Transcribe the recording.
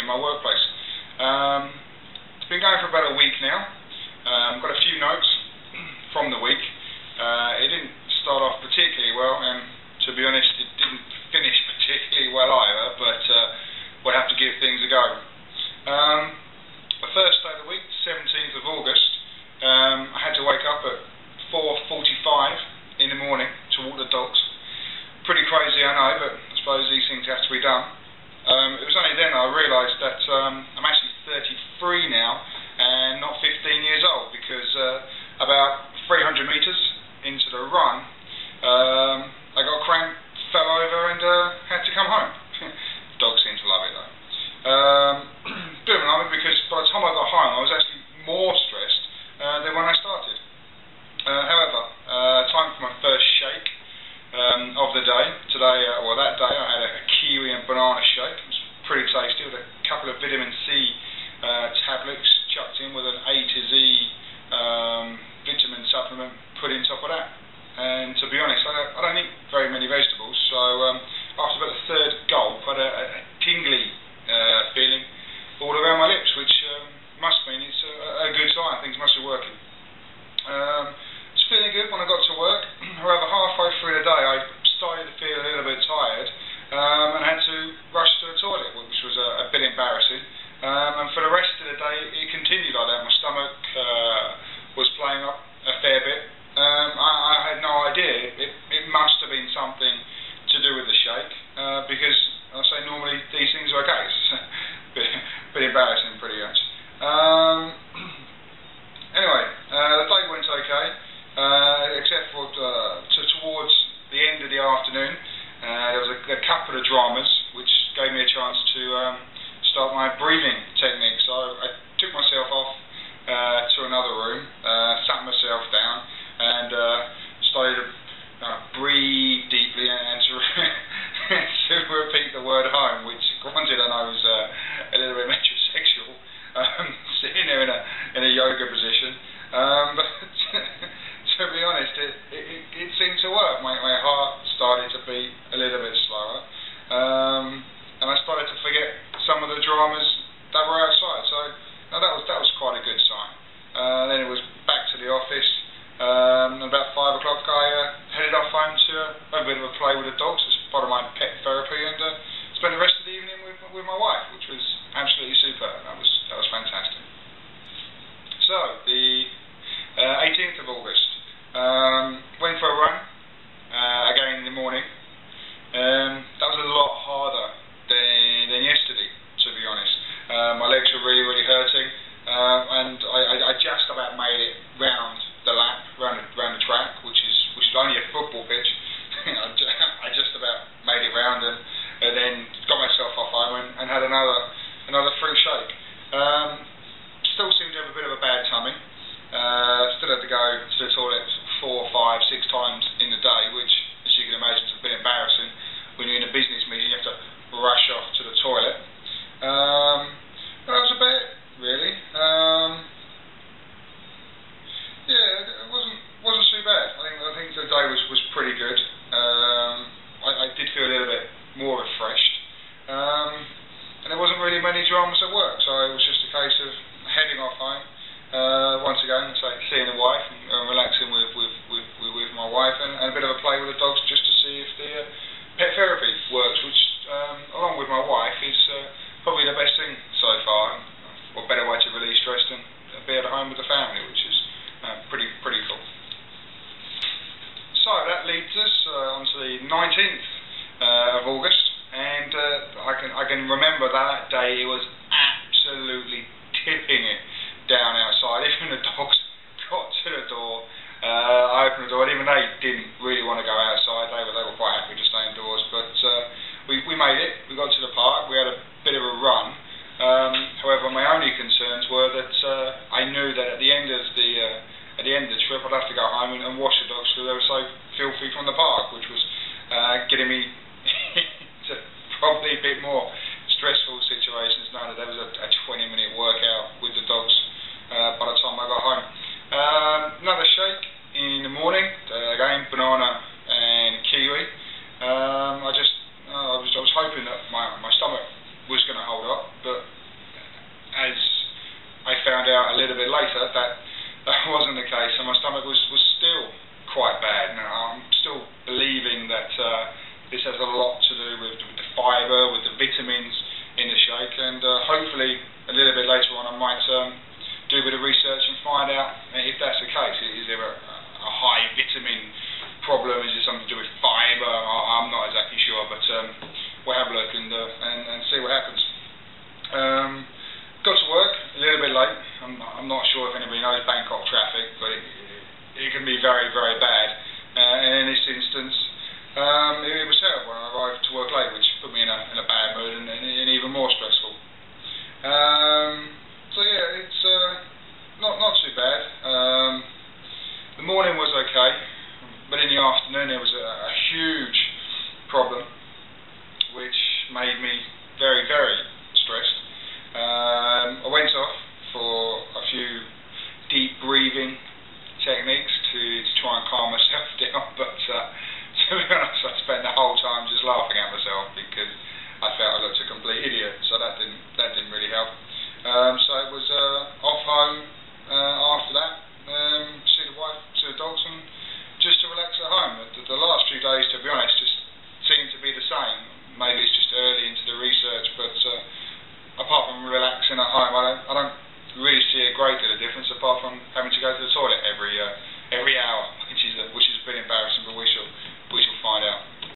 in my workplace. It's been going for about a week now. Got a few notes from the week. It didn't start off particularly well, and to be honest, it didn't finish particularly well either, but we'll have to give things a go. The first day of the week, 17th of August, I had to wake up at 4:45 in the morning to walk the dogs. Pretty crazy, I know, but I suppose these things have to be done. It was only then I realised that I'm actually 33 now and not 15 years old, because about 300 metres into the run, I got cramp, fell over and had to come home. Dogs seem to love it though. Bit of an army, because by the time I got home I was actually more stressed than when I started. However, time for my first shake of the day. Today, that day I had a kiwi and banana shake. It was pretty tasty, with a couple of vitamin C tablets chucked in with an A to Z vitamin supplement put in top of that. And to be honest, I don't eat very many vegetables, so after about the third gulp I had a tingly feeling all around my lips, which must mean it's a good sign. Things must be working. It's feeling good when I got to work. However, halfway through the day I started to feel a little bit tired and had to rush to the toilet, which was a bit embarrassing. And for the rest of the day it continued like that. My stomach was playing up a fair bit. I had no idea. It must have been something to do with the shake, because I say normally these things are okay. It's a bit embarrassing, pretty much. Anyway, the day went okay, except for towards the end of the afternoon. There was a couple of dramas which gave me a chance to start my breathing technique. So I took myself off to another room, sat myself down, and started to breathe deeply and to repeat the word home, which, granted, I know was a little bit metrosexual, sitting there in a yoga position, but to be honest, it seemed to work. My heart started to beat a little bit slower, and I started to forget some of the dramas that were outside. So that was quite a good sign. Then it was back to the office. About 5 o'clock I headed off home to a bit of a play with the dogs as part of my pet therapy, and spent the rest of the evening with my wife, which was absolutely superb. That was fantastic. So the 18th of August, went for a run again in the morning. That was a lot harder than yesterday, to be honest. My legs were really hurting, and I just about made it round the lap, round the track, which is only a football pitch. I just about made it round, and then got myself off home and had another free shake. Still seemed to have a bit of a bad tummy. Still had to go to the toilet 4, 5, 6 times in the day, which, as you can imagine, is a bit embarrassing. When you're in a business meeting, you have to rush off to the toilet. But that was about it, really. Yeah, it wasn't too bad. I think the day was pretty good. I did feel a little bit more refreshed, and there wasn't really many dramas at work, so it was just a case of heading off home once again, seeing the wife and relaxing with my wife, and a bit of a play with the dogs, just to see if the pet therapy works, which along with my wife is probably the best thing so far, or better way to release stress than be at home with the family, which is pretty cool. So that leads us onto the 19th of August, and I can remember that day it was absolutely tipping it down outside. Even the dogs got to the door. I opened the door, and even they didn't really want to go outside. They were quite happy to stay indoors, but we made it. We got to the park. We had a bit of a run. However, my only concerns were that I knew that at the end of the trip I'd have to go home and wash the dogs because they were so filthy from the park, which was getting me to probably a bit more stressful situations, knowing that there was a 20-minute workout with the dogs by the time I got home. Another shake in the morning, again banana and kiwi. that wasn't the case, and my stomach was still quite bad. Now, I'm still believing that this has a lot to do with the fibre, with the vitamins in the shake, and hopefully a little bit later on I might do a bit of research and find out if that's the case. Is there a high vitamin problem? Is it something to do with fibre? I'm not exactly sure, but we'll have a look and see what happens. Got to work a little bit late. I'm not sure if anybody knows Bangkok traffic, but it can be very, very bad. And in this instance, it was terrible when I arrived to work late, which put me in a bad mood and even more stressful. So yeah, it's not too bad. The morning was okay, but in the afternoon there was a huge problem, which made me very, very stressed. I went off for a few deep breathing techniques to try and calm myself down, but to be honest, I spent the whole time just laughing at myself.